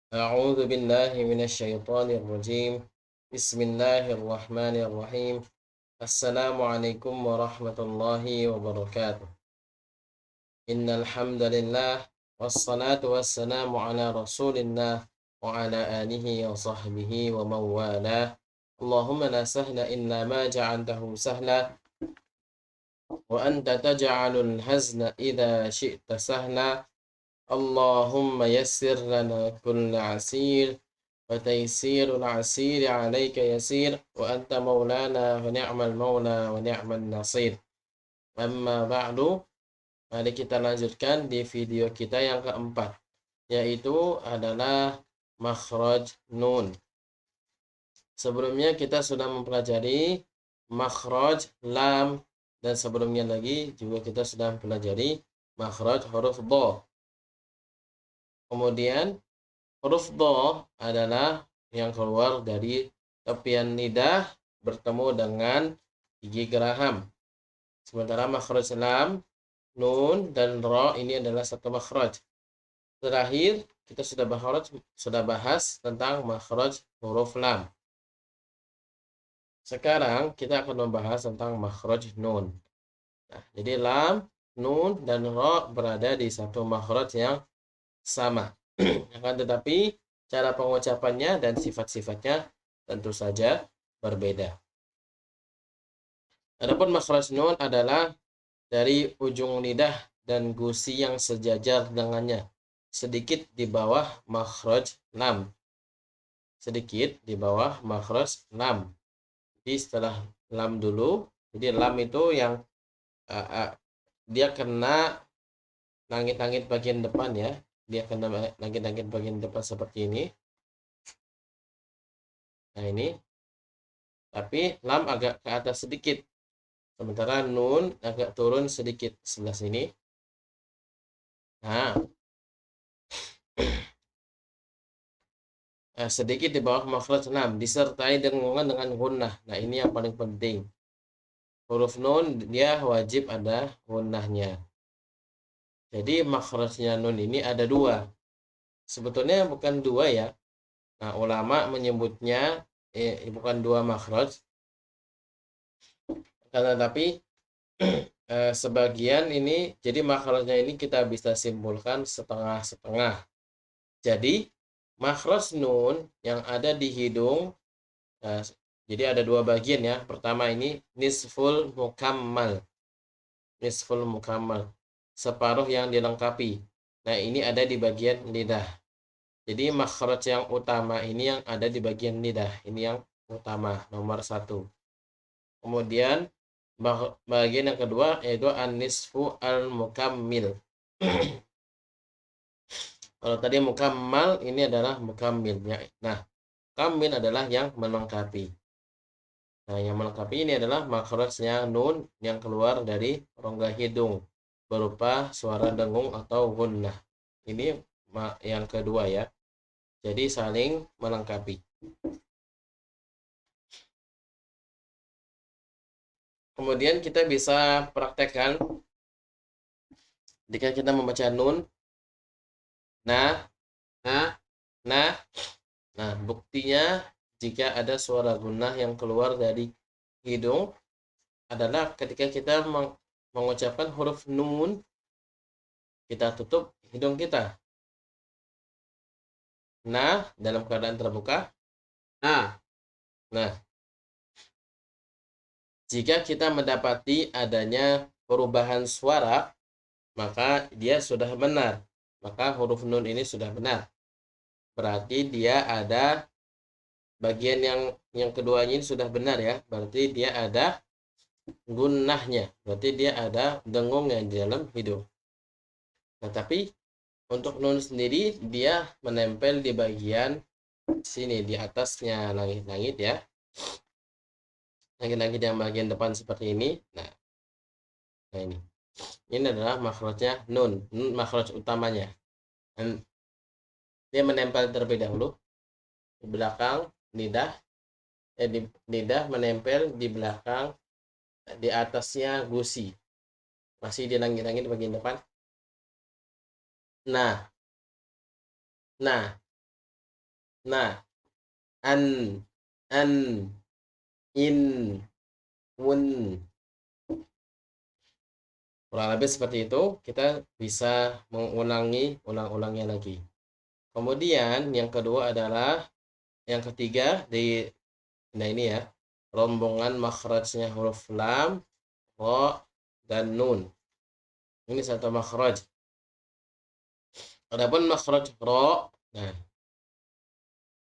أعوذ بالله من الشيطان الرجيم. بسم الله الرحمن الرحيم. السلام عليكم ورحمة الله وبركاته. إن الحمد لله والصلاة والسلام على رسول الله وعلى آله وصحبه ومن والاه. اللهم لا سهل إلا ما جعلته سهلا وأنت تجعل الحزن إذا شئت سهلا. اللهم يسر لنا كل عسير وتيسير العسير عليك يسير وأنت مولانا ونعم المولى ونعم النصير. Amma ba'du, mari kita lanjutkan di video kita yang keempat, yaitu adalah makhraj nun. Sebelumnya kita sudah mempelajari makhraj lam, dan sebelumnya lagi juga kita sudah mempelajari makhraj huruf dha. Kemudian huruf dha adalah yang keluar dari tepian lidah bertemu dengan gigi geraham. Sementara makhraj lam, nun, dan ra ini adalah satu makhraj. Terakhir kita sudah bahas tentang makhraj huruf lam. Sekarang kita akan membahas tentang makhraj nun. Nah, jadi lam, nun, dan ra berada di satu makhraj yang sama. Akan tetapi cara pengucapannya dan sifat-sifatnya tentu saja berbeda. Adapun makhraj nun adalah dari ujung lidah dan gusi yang sejajar dengannya, sedikit di bawah makhraj lam. Sedikit di bawah makhraj lam. Jadi setelah lam dulu, jadi lam itu yang dia kena langit-langit bagian depan ya. Dia kena langit-langit bagian depan seperti ini. Nah ini. Tapi lam agak ke atas sedikit. Sementara nun agak turun sedikit sebelah sini. Nah, sedikit di bawah makhraj lam disertai dengan gunnah. Nah, ini yang paling penting. Huruf nun dia wajib ada gunnahnya. Jadi makhrajnya nun ini ada dua. Sebetulnya bukan dua ya. Nah, ulama menyebutnya bukan dua makhraj. Karena tapi sebagian ini, jadi makhrajnya ini kita bisa simpulkan setengah-setengah. Jadi makhraj nun yang ada di hidung, jadi ada dua bagian ya. Pertama ini nisful mukammal. Nisful mukammal, separuh yang dilengkapi. Nah, ini ada di bagian lidah. Jadi makhraj yang utama ini yang ada di bagian lidah. Ini yang utama, nomor satu. Kemudian bagian yang kedua yaitu an-nisfu al-mukammil. Kalau tadi mukammal, ini adalah mukammil. Nah, kamil adalah yang melengkapi. Nah, yang melengkapi ini adalah makhrajnya nun yang keluar dari rongga hidung berupa suara dengung atau gunnah. Ini yang kedua ya. Jadi saling melengkapi. Kemudian kita bisa praktekkan jika kita membaca nun, nah, nah, nah. Nah, buktinya jika ada suara gunnah yang keluar dari hidung adalah ketika kita mengucapkan huruf nun, kita tutup hidung kita. Nah, dalam keadaan terbuka. Nah, nah. Jika kita mendapati adanya perubahan suara, maka dia sudah benar. Maka huruf nun ini sudah benar. Berarti dia ada bagian yang keduanya ini sudah benar ya. Berarti dia ada gunnahnya. Berarti dia ada dengungnya di dalam hidung. Nah, tapi untuk nun sendiri dia menempel di bagian sini, di atasnya langit-langit ya. Langit-langit yang bagian depan seperti ini. Nah ini. Ini adalah makhrajnya nun, makhraj utamanya. Dan dia menempel terlebih dahulu di belakang lidah, di lidah menempel di belakang, di atasnya gusi, masih di langit-langit bagian depan. Nah, Nah, an, an, in, un. Kurang lebih seperti itu. Kita bisa ulang-ulangnya lagi. Kemudian yang kedua adalah yang ketiga di nah ini ya, rombongan makhrajnya huruf lam, ro, dan nun. Ini satu makhraj. Adapun makhraj ro, nah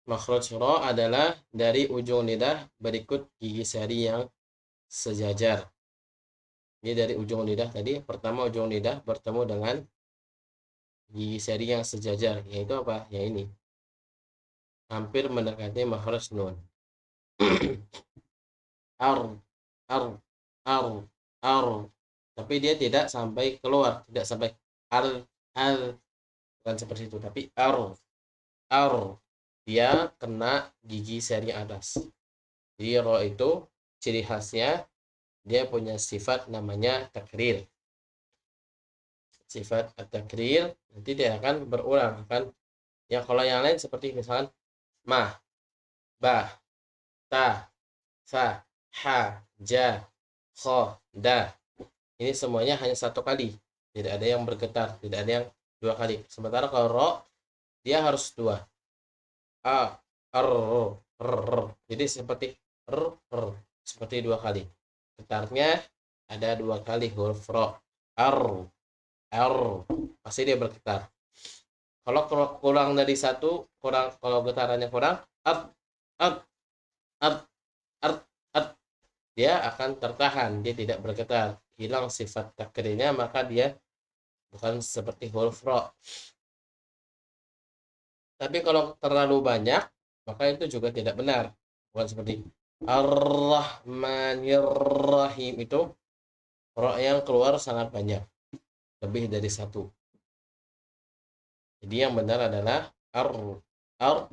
makhraj ro adalah dari ujung lidah berikut gigi seri yang sejajar. Ini dari ujung lidah tadi, pertama ujung lidah bertemu dengan gigi seri yang sejajar, yaitu apa? Ya ini. Hampir mendekati makhraj nun. Ar, ar, ar, ar. Tapi dia tidak sampai keluar, tidak sampai ar, ar. Bukan seperti itu, tapi ar. Dia kena gigi seri atas. Jadi ro itu ciri khasnya dia punya sifat namanya takrir. Sifat takrir nanti dia akan berulang kan. Ya kalau yang lain seperti misalkan ma, ba, ta, sa, ha, ja, kho, da. Ini semuanya hanya satu kali. Tidak ada yang bergetar, tidak ada yang dua kali. Sementara kalau ro dia harus dua. A, r, r. Jadi seperti r. Seperti dua kali. Getarnya ada dua kali huruf ro. R, R. Pasti dia bergetar. Kalau kurang dari satu, kalau getarannya kurang, art, art, art, art, art, dia akan tertahan, dia tidak bergetar, hilang sifat takrirnya, maka dia bukan seperti huruf ro. Tapi kalau terlalu banyak, maka itu juga tidak benar, bukan seperti Ar-Rahmanir-Rahim. Itu ro yang keluar sangat banyak, lebih dari satu. Jadi yang benar adalah ar, ar,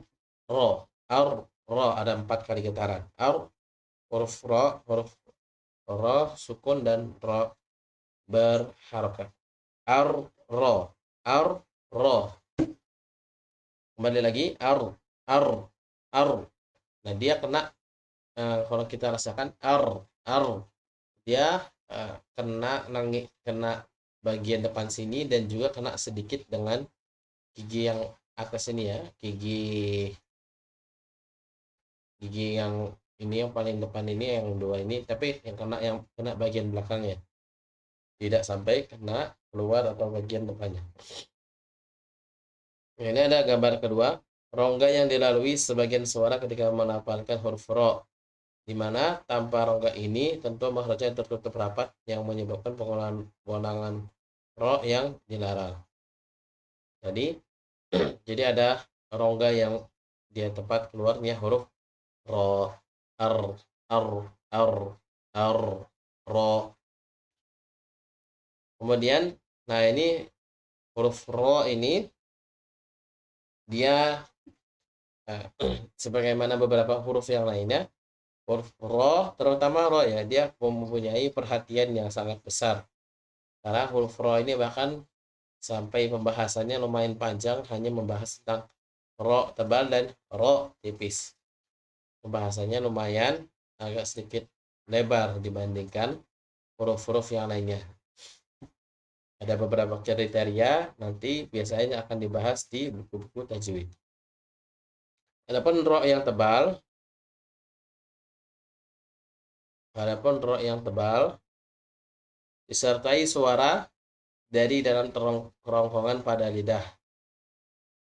ro, ar, ro. Ada 4 kali getaran. Ar, huruf ro, huruf ro, sukun dan ro berharokat. Ar, ro, ar, ro. Kembali lagi ar, ar, ar. Nah dia kena kalau kita rasakan ar. Dia kena bagian depan sini dan juga kena sedikit dengan gigi yang atas ini ya, gigi yang ini yang paling depan ini yang dua ini, tapi yang kena bagian belakangnya, tidak sampai kena keluar atau bagian depannya. Nah, ini ada gambar kedua, rongga yang dilalui sebagian suara ketika melafalkan huruf ro, di mana tanpa rongga ini tentu makhrajnya tertutup rapat yang menyebabkan pengulangan ro yang dilarang. Jadi ada rongga yang dia tepat keluarnya huruf ro, ar, ar, ar, ar, ro. Kemudian, nah ini huruf ro ini dia sebagaimana beberapa huruf yang lainnya, huruf ro terutama ro ya, dia mempunyai perhatian yang sangat besar. Karena huruf ro ini bahkan sampai pembahasannya lumayan panjang, hanya membahas tentang ro tebal dan ro tipis. Pembahasannya lumayan agak sedikit lebar dibandingkan huruf-huruf yang lainnya. Ada beberapa kriteria nanti biasanya akan dibahas di buku-buku tajwid. Adapun ro yang tebal disertai suara dari dalam kerongkongan pada lidah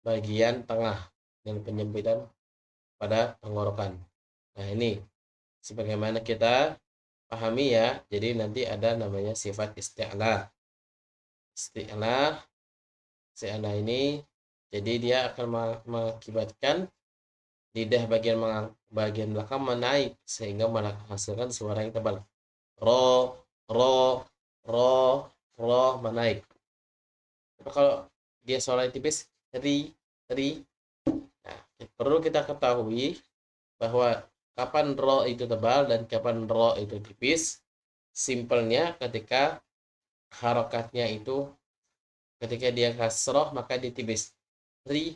bagian tengah dan penyempitan pada tenggorokan. Nah, ini sebagaimana kita pahami ya. Jadi nanti ada namanya sifat isti'la. Isti'la ini jadi dia akan mengakibatkan lidah bagian belakang menaik sehingga menghasilkan suara yang tebal. Ro, ro, ro, ro menaik. Tapi kalau dia suara yang tipis, ri, ri. Nah, perlu kita ketahui bahwa kapan ro itu tebal dan kapan ro itu tipis. Simpelnya ketika harokatnya itu ketika dia kasroh maka ditipis. Ri,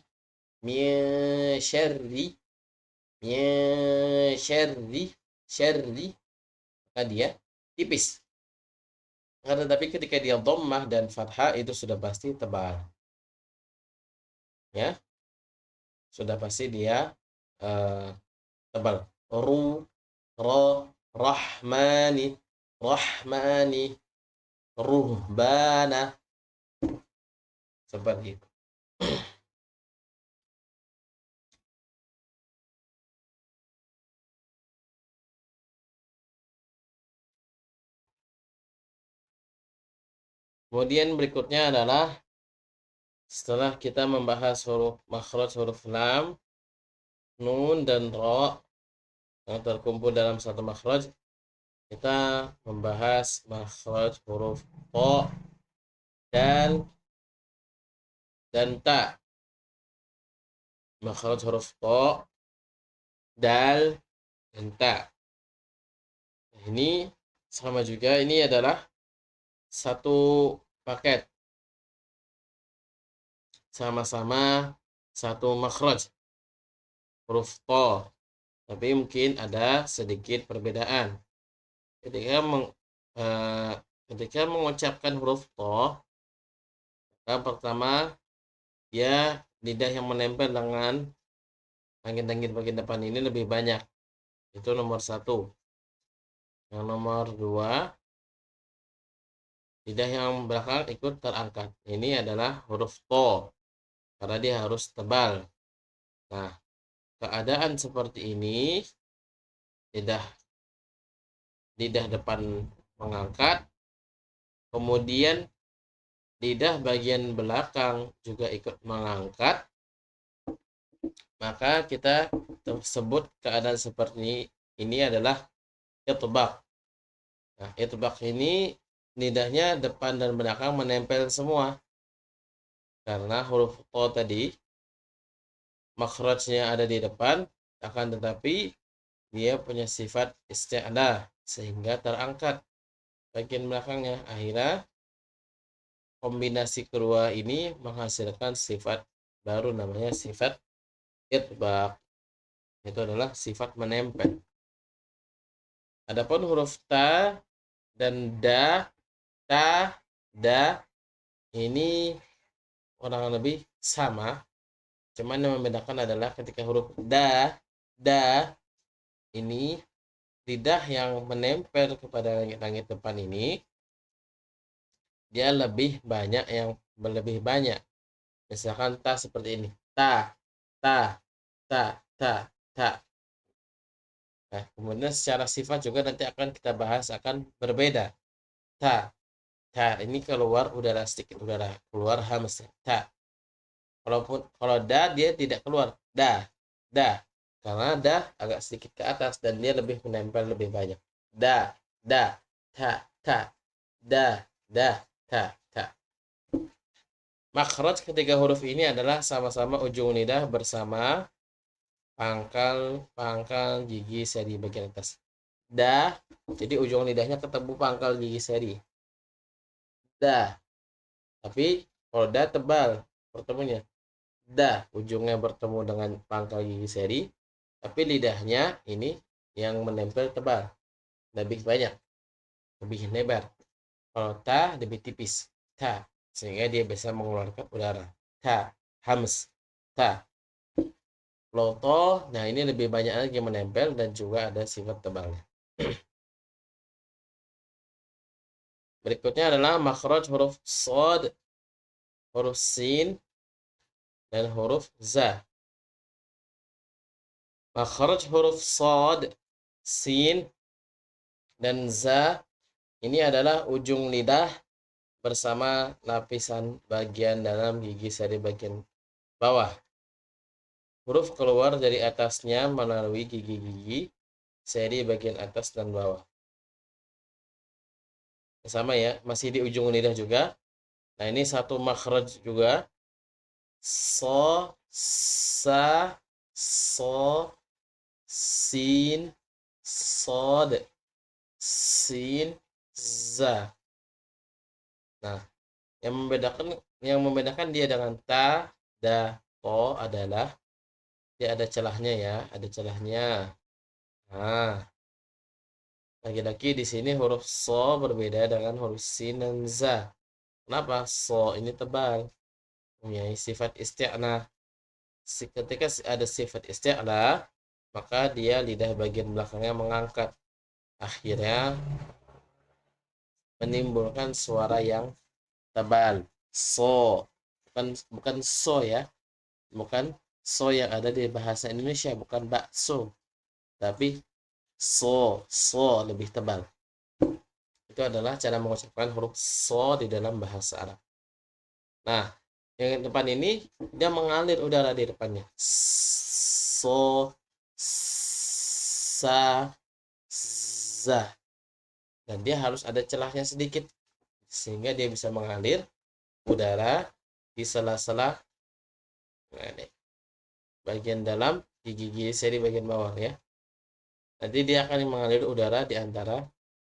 min syarri, min syarri, syarri, maka dia tipis. Akan tetapi ketika dia dhammah dan fathah itu sudah pasti tebal. Ya, sudah pasti dia tebal. Ru, ra, rahmani, rahmani, ruhbana, seperti itu. Kemudian berikutnya adalah setelah kita membahas huruf makhraj huruf lam, nun dan ra yang terkumpul dalam satu makhraj, kita membahas makhraj huruf ta, dal, dan ta. Makhraj huruf ta, dal, dan ta. Ini sama juga, ini adalah satu paket, sama-sama satu makhraj huruf ta, tapi mungkin ada sedikit perbedaan ketika ketika mengucapkan huruf ta. Maka pertama, dia lidah yang menempel dengan langit-langit bagian depan ini lebih banyak, itu nomor satu. Yang nomor dua, lidah yang belakang ikut terangkat. Ini adalah huruf to, karena dia harus tebal. Nah, keadaan seperti ini, lidah depan mengangkat, kemudian lidah bagian belakang juga ikut mengangkat, maka kita sebut keadaan seperti ini adalah itbaq. Nah, itbaq ini lidahnya depan dan belakang menempel semua. Karena huruf to tadi makhrajnya ada di depan, akan tetapi dia punya sifat isti'la sehingga terangkat bagian belakangnya. Akhirnya kombinasi kedua ini menghasilkan sifat baru, namanya sifat itbaq. Itu adalah sifat menempel. Adapun huruf ta dan da, ta, da ini kurang lebih sama, cuman yang membedakan adalah ketika huruf da ini, lidah yang menempel kepada langit-langit depan ini dia lebih banyak, misalkan ta seperti ini, ta, ta, ta, ta, ta. Nah, kemudian secara sifat juga nanti akan kita bahas akan berbeda. Ta, ini keluar udara sedikit, udara keluar hams, ta. Kalau da dia tidak keluar, da, karena da agak sedikit ke atas dan dia lebih menempel lebih banyak. Da, ta, da, ta. Makhraj ketiga huruf ini adalah sama-sama ujung lidah bersama pangkal gigi seri bagian atas. Da, jadi ujung lidahnya ketemu pangkal gigi seri. Da. Tapi kalau da tebal pertemunya. Da, ujungnya bertemu dengan pangkal gigi seri, tapi lidahnya ini yang menempel tebal, lebih banyak, lebih lebar. Kalau ta lebih tipis, ta, sehingga dia bisa mengeluarkan udara. Ta, hams, ta. Loto, nah ini lebih banyak lagi menempel dan juga ada sifat tebalnya. Berikutnya adalah makhraj huruf sod, huruf sin, dan huruf za. Makhraj huruf sod, sin, dan za ini adalah ujung lidah bersama lapisan bagian dalam gigi seri bagian bawah. Huruf keluar dari atasnya melalui gigi-gigi seri bagian atas dan bawah. Sama ya, masih di ujung lidah juga. Nah, ini satu makhraj juga. So, sa, so, sin, sod, sin, za. Nah, yang membedakan dia dengan ta, da, so adalah dia ada celahnya ya, ada celahnya. Nah, lagi-lagi di sini huruf so berbeda dengan huruf sin dan za. Kenapa? So ini tebal, punya sifat isti'na. Ketika ada sifat isti'la, maka dia lidah bagian belakangnya mengangkat. Akhirnya menimbulkan suara yang tebal. So, bukan so ya. Bukan so yang ada di bahasa Indonesia, bukan bakso. Tapi so lebih tebal. Itu adalah cara mengucapkan huruf so di dalam bahasa Arab. Nah, yang depan ini dia mengalir udara di depannya. So, sa, za. Dan dia harus ada celahnya sedikit sehingga dia bisa mengalir udara di sela-sela bagian dalam gigi-gigi seri bagian bawah ya. Nanti dia akan mengalir udara di antara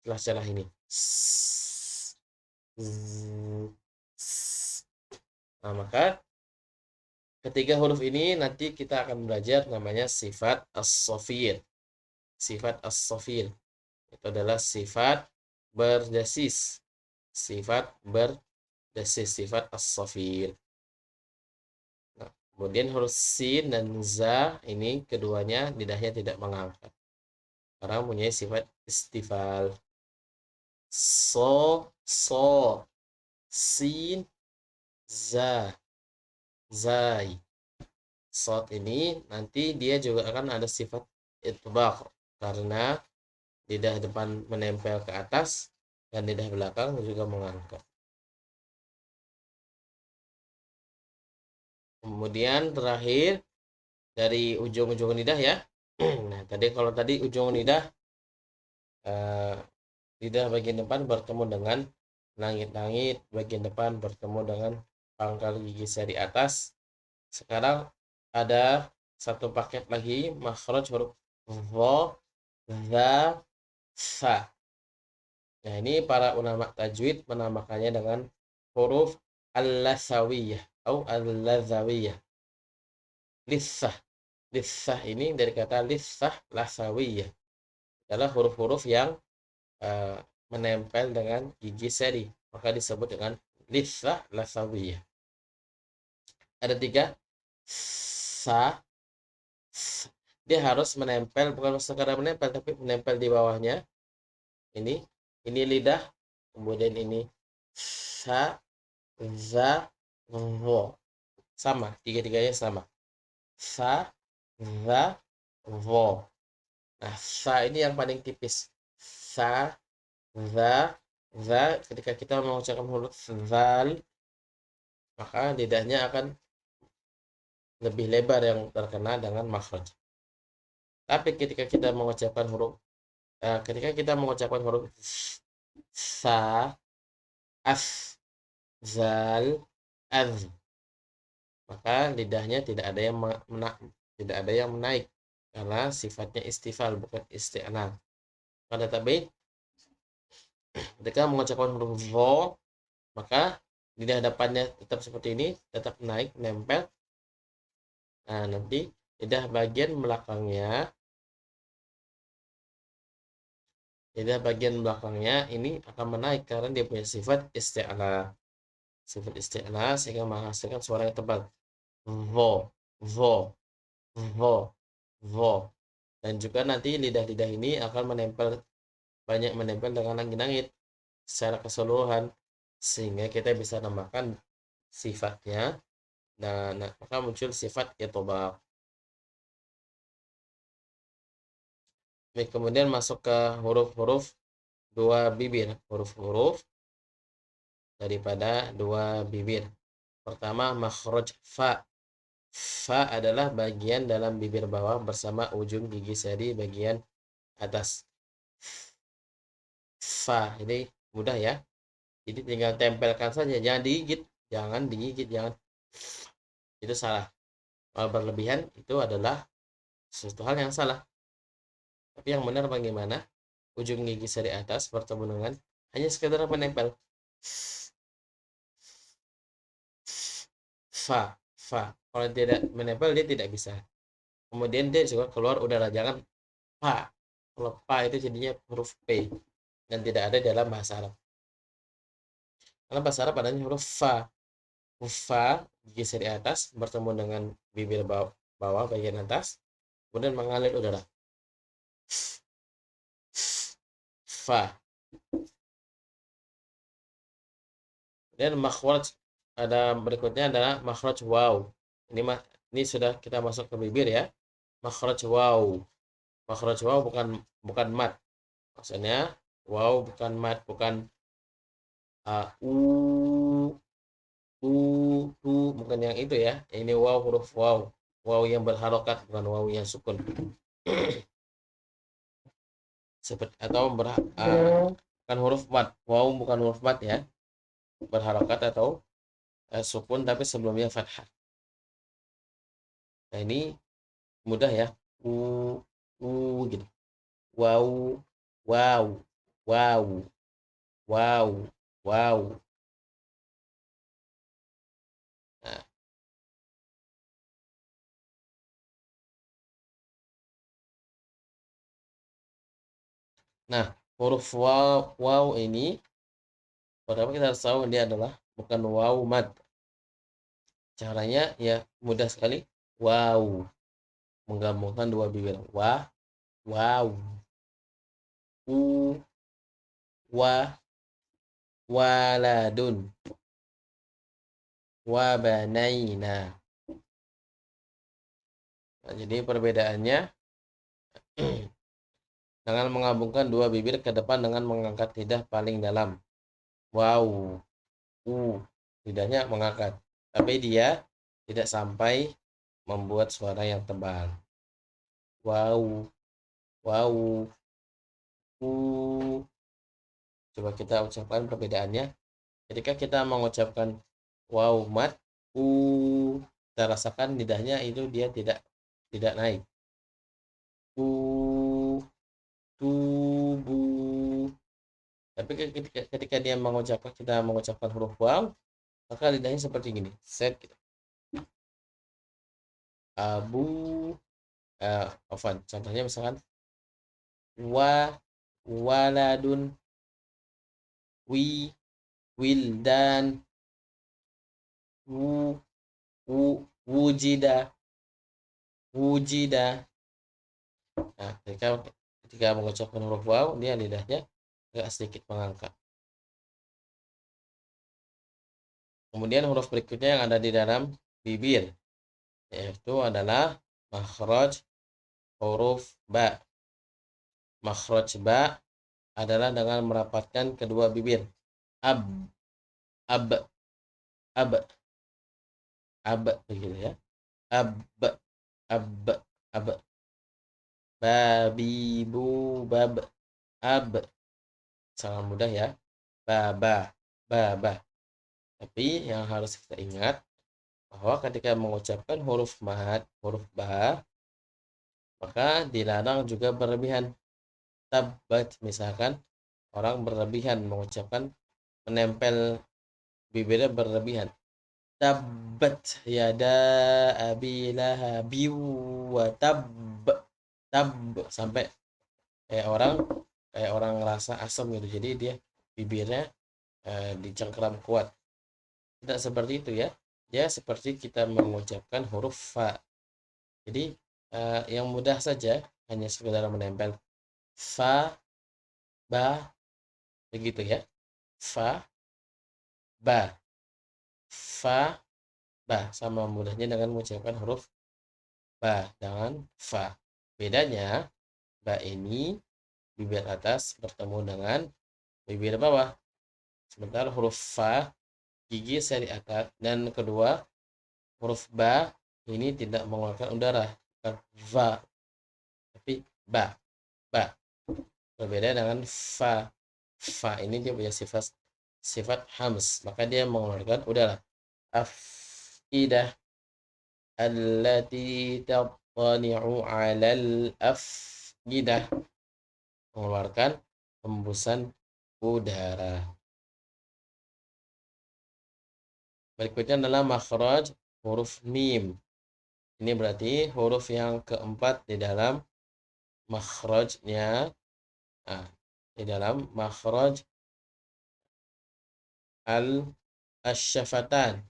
celah-celah ini. Nah, maka ketiga huruf ini nanti kita akan belajar namanya sifat as-sofir. Sifat as-sofir itu adalah sifat berdesis. Sifat berdesis, sifat as-sofir. Nah, kemudian huruf sin dan za ini keduanya lidahnya tidak mengangkat. Karena mempunyai sifat istifal. So, sin, za, zai. Sod ini nanti dia juga akan ada sifat itbaq karena lidah depan menempel ke atas dan lidah belakang juga mengangkat. Kemudian terakhir dari ujung-ujung lidah ya. Nah, kalau tadi ujung lidah lidah bagian depan bertemu dengan langit-langit, bagian depan bertemu dengan pangkal gigi seri atas. Sekarang ada satu paket lagi makhraj huruf dha, za, sa. Nah, ini para ulama tajwid menamakannya dengan huruf al-lasawiyah atau al-lazawiyah. Lissah. Lissah ini dari kata lissah lasawiyah. Adalah huruf-huruf yang menempel dengan gigi seri, maka disebut dengan lissah lasawiyah. Ada tiga. Sa, dia harus menempel, bukan sekadar menempel tapi menempel di bawahnya. Ini lidah, kemudian ini sa, za, vo. Sama, tiga-tiganya sama. Sa, za, vo. Nah, sa ini yang paling tipis. Sa, za, ketika kita mengucapkan huruf zal, maka lidahnya akan lebih lebar yang terkena dengan makhraj. Tapi ketika kita mengucapkan huruf sa, as, zal, az, maka lidahnya tidak ada yang menaik karena sifatnya istifal bukan isti'na. Pada tabi ketika mengucapkan huruf vo, maka lidah depannya tetap seperti ini, tetap naik nempel. Nah, nanti lidah bagian belakangnya ini akan menaik karena dia punya sifat isti'la. Sifat isti'la sehingga menghasilkan suara yang tebal. Vo, vo, vo, vo. Dan juga nanti lidah-lidah ini akan banyak menempel dengan langit-langit secara keseluruhan sehingga kita bisa namakan sifatnya dan maka muncul sifat itbaq. Kemudian masuk ke huruf-huruf dua bibir, huruf-huruf daripada dua bibir. Pertama makhraj fa. Fa adalah bagian dalam bibir bawah bersama ujung gigi seri bagian atas. Fa ini mudah ya. Jadi tinggal tempelkan saja, jangan digigit, jangan. Itu salah. Kalau berlebihan itu adalah sesuatu hal yang salah. Tapi yang benar bagaimana? Ujung gigi seri atas bertemu dengan hanya sekedar menempel. Fa, fa. Kalau tidak menempel dia tidak bisa. Kemudian dia juga keluar udara, jangan pa. Kalau pa itu jadinya huruf p dan tidak ada dalam bahasa Arab. Karena bahasa Arab adanya huruf fa. Fa geser di atas bertemu dengan bibir bawah bagian atas, kemudian mengalir udara. Fa. Dan makhraj ada berikutnya adalah makhraj waw. Ini sudah kita masuk ke bibir ya. Makhraj waw. Makhraj waw bukan mat. Maksudnya waw bukan mat, bukan u u bukan yang itu ya. Ini waw huruf waw. Waw yang berharokat bukan waw yang sukun. Seperti atau bukan huruf mat. Waw bukan huruf mat ya. Berharokat atau sukun tapi sebelumnya fathah. Nah, ini mudah ya. U gitu. Wow, wow, wow, wow, wow. Nah, huruf wow ini pertama kita harus tahu dia adalah bukan wow mad. Caranya ya mudah sekali. Wow, menggabungkan dua bibir. Wow, u, wa, waladun, wa banaina. Nah, jadi perbedaannya dengan menggabungkan dua bibir ke depan dengan mengangkat lidah paling dalam. Wow, lidahnya mengangkat, tapi dia tidak sampai membuat suara yang tebal. Wow, wow, coba kita ucapkan perbedaannya. Ketika kita mengucapkan wow mat, kita rasakan lidahnya itu dia tidak naik. Tubuh. Tapi ketika dia kita mengucapkan huruf wow, maka lidahnya seperti gini. Set gitu. Abu, contohnya misalkan waladun, wildan, wu, wujida. Nah, ketika mengucapkan huruf waw, dia lidahnya agak sedikit mengangkat. Kemudian huruf berikutnya yang ada di dalam bibir, yaitu adalah makhraj huruf ba. Makhraj ba adalah dengan merapatkan kedua bibir. Ab, ab, ab, ab, begitu ya. Ab, ab, babi, bu, bab, ab. Sangat mudah ya. Baba, baba. Tapi yang harus kita ingat bahwa ketika mengucapkan huruf mad, huruf ba, maka dilarang juga berlebihan. Tabat, misalkan orang berlebihan mengucapkan, menempel bibirnya berlebihan. Tabat yada abi lahabi wa tab, sampai kayak orang ngerasa asam gitu. Jadi dia bibirnya dicengkeram kuat. Tidak seperti itu ya. Ya seperti kita mengucapkan huruf fa. Jadi yang mudah saja, hanya sekedar menempel fa, ba, begitu ya. Fa, ba, fa, ba. Sama mudahnya dengan mengucapkan huruf ba dengan fa. Bedanya, ba ini bibir atas bertemu dengan bibir bawah. Sementara huruf fa gigi seri atas, dan kedua huruf ba ini tidak mengeluarkan udara, bukan va tapi ba. Berbeda dengan fa. Fa ini dia punya sifat hams, maka dia mengeluarkan udara. Afidah allati tattani'u 'alal afidah, mengeluarkan hembusan udara. Berikutnya adalah makhraj huruf mim. Ini berarti huruf yang keempat di dalam makhrajnya. Nah, di dalam makhraj al-syafatan.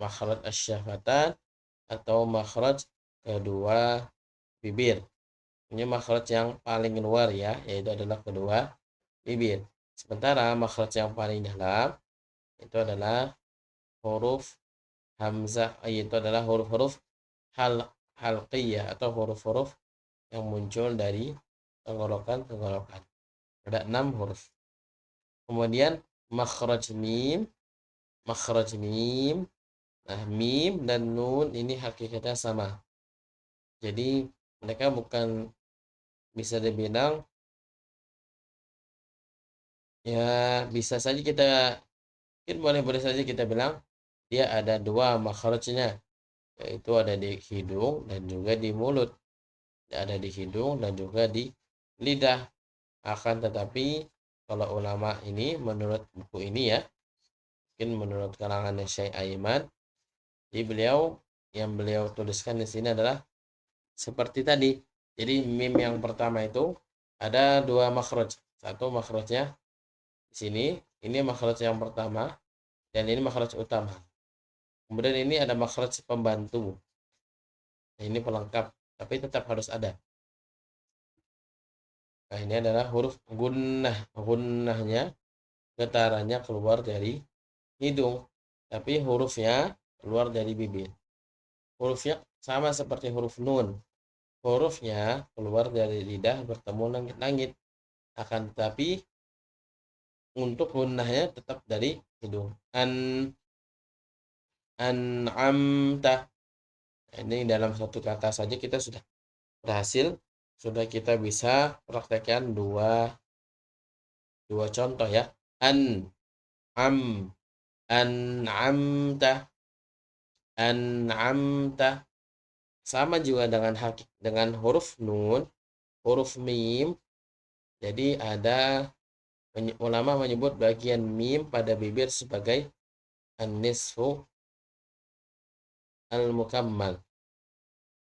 Makhraj asy-syafatan atau makhraj kedua bibir. Ini makhraj yang paling luar ya, yaitu adalah kedua bibir. Sementara makhraj yang paling dalam itu adalah huruf hamzah, yaitu adalah huruf-huruf halqiyah atau huruf-huruf yang muncul dari tenggorokan-tenggorokan. Ada 6 huruf. Kemudian makhraj mim, makhraj mim. Nah, mim dan nun ini hakikatnya sama. Jadi mereka bukan, bisa dibilang ya, bisa saja kita, mungkin boleh saja kita bilang dia ada dua makhrajnya, yaitu ada di hidung dan juga di mulut. Ada di hidung dan juga di lidah. Akan tetapi kalau ulama ini, menurut buku ini ya, mungkin menurut kalangan Syekh Aiman, jadi yang beliau tuliskan di sini adalah seperti tadi. Jadi mim yang pertama itu ada dua makhraj. Satu makhrajnya di sini, ini makhraj yang pertama, dan ini makhraj utama. Kemudian ini ada makhraj pembantu. Nah, ini pelengkap, tapi tetap harus ada. Nah, ini adalah huruf gunnah. Gunnahnya, getarannya keluar dari hidung, tapi hurufnya keluar dari bibir. Hurufnya sama seperti huruf nun. Hurufnya keluar dari lidah bertemu langit-langit. Akan tetapi untuk gunnahnya tetap dari hidung. An'amta. Ini dalam satu kata saja kita sudah berhasil. Sudah kita bisa praktekkan dua contoh ya. Am an'amta, an'amta. Sama juga dengan huruf nun, huruf mim. Jadi ada ulama menyebut bagian mim pada bibir sebagai an-nisfu al-mukammal.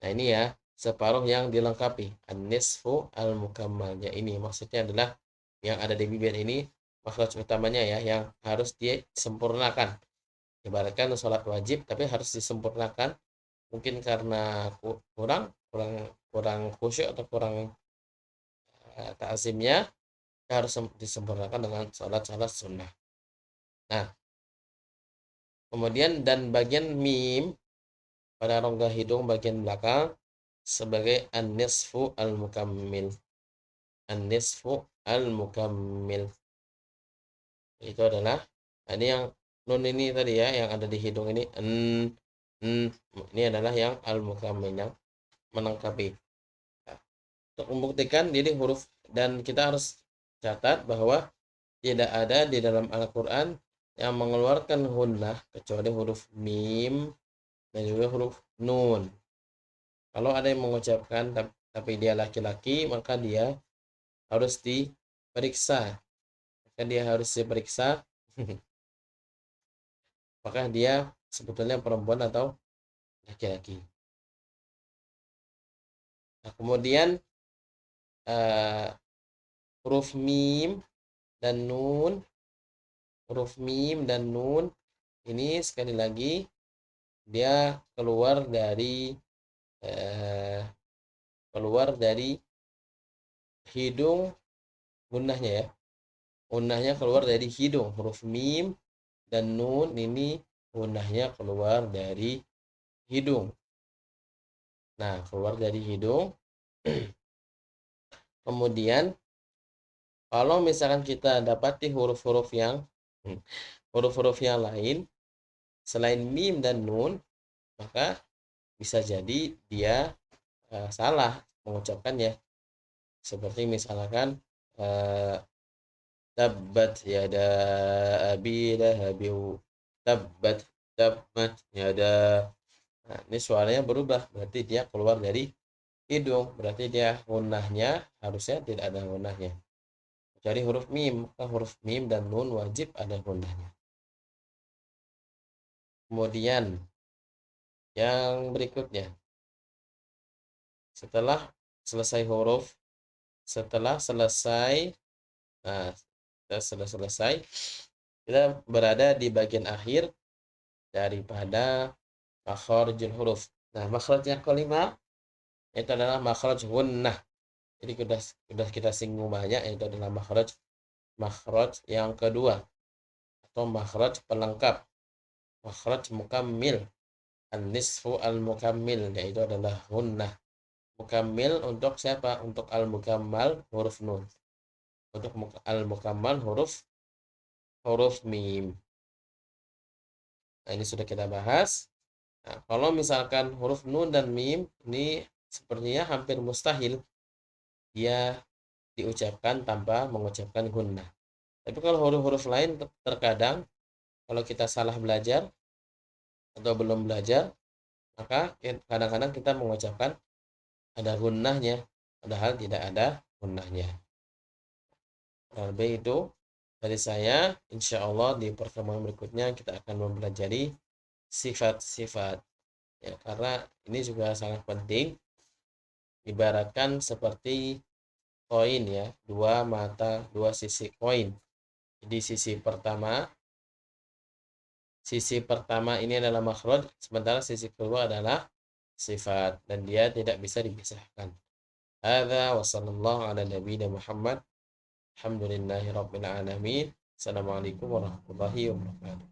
Nah, ini ya, separuh yang dilengkapi. An-nisfu al-mukammal. Ya, ini maksudnya adalah yang ada di bibir ini makhraj utamanya ya, yang harus disempurnakan. Ibaratkan sholat wajib tapi harus disempurnakan. Mungkin karena kurang kurang khusyuk atau kurang ta'zimnya, harus disempurnakan dengan sholat sunnah. Nah, kemudian dan bagian mim pada rongga hidung bagian belakang sebagai an-nisfu al-mukammil. An-nisfu al-mukammil. Itu adalah, ini yang nun ini tadi ya, yang ada di hidung ini, ini adalah yang al-mukammil, yang melengkapi. Nah, untuk membuktikan jadi huruf, dan kita harus catat bahwa tidak ada di dalam Al-Quran yang mengeluarkan gunnah kecuali huruf mim dan juga huruf nun. Kalau ada yang mengucapkan tapi dia laki-laki, maka dia harus diperiksa. Apakah dia sebetulnya perempuan atau laki-laki. Nah, kemudian huruf mim dan nun, huruf mim dan nun ini sekali lagi dia keluar dari hidung. Gunnahnya ya, gunnahnya keluar dari hidung. Huruf mim dan nun ini gunnahnya keluar dari hidung. Nah, keluar dari hidung. Kemudian kalau misalkan kita dapati huruf-huruf yang lain selain mim dan nun, maka bisa jadi dia salah mengucapkannya. Seperti misalkan tabbat yada abi lahabin, tabbat yada. Nah, ini suaranya berubah, berarti dia keluar dari hidung, berarti dia gunnahnya harusnya tidak ada gunnahnya. Cari huruf mim, huruf mim dan nun wajib ada gunnahnya. Kemudian Yang berikutnya, setelah selesai huruf, setelah selesai, nah, kita sudah selesai, kita berada di bagian akhir daripada makharijul huruf. Nah, makhraj yang kelima itu adalah makhraj gunnah. Jadi sudah kita singgung banyak, itu adalah makhraj yang kedua atau makhraj pelengkap, makhraj mukammil, an-nisfu al-mukammil, yaitu adalah gunnah. Mukammil untuk siapa? Untuk al-mukammal huruf nun. Untuk al-mukammal huruf mim. Nah, ini sudah kita bahas. Nah, kalau misalkan huruf nun dan mim ini sepertinya hampir mustahil dia diucapkan tanpa mengucapkan gunnah. Tapi kalau huruf-huruf lain terkadang kalau kita salah belajar atau belum belajar, maka kadang-kadang kita mengucapkan ada gunnahnya, padahal tidak ada gunnahnya. Lebih itu dari saya, insya Allah di pertemuan berikutnya kita akan mempelajari sifat-sifat. Ya, karena ini juga sangat penting, ibaratkan seperti koin ya, dua mata, dua sisi koin. Jadi sisi pertama ini adalah makhraj, sementara sisi kedua adalah sifat dan dia tidak bisa dipisahkan. Hadza wa sallallahu ala nabiyina Muhammad. Alhamdulillahirabbil alamin. Assalamualaikum warahmatullahi wabarakatuh.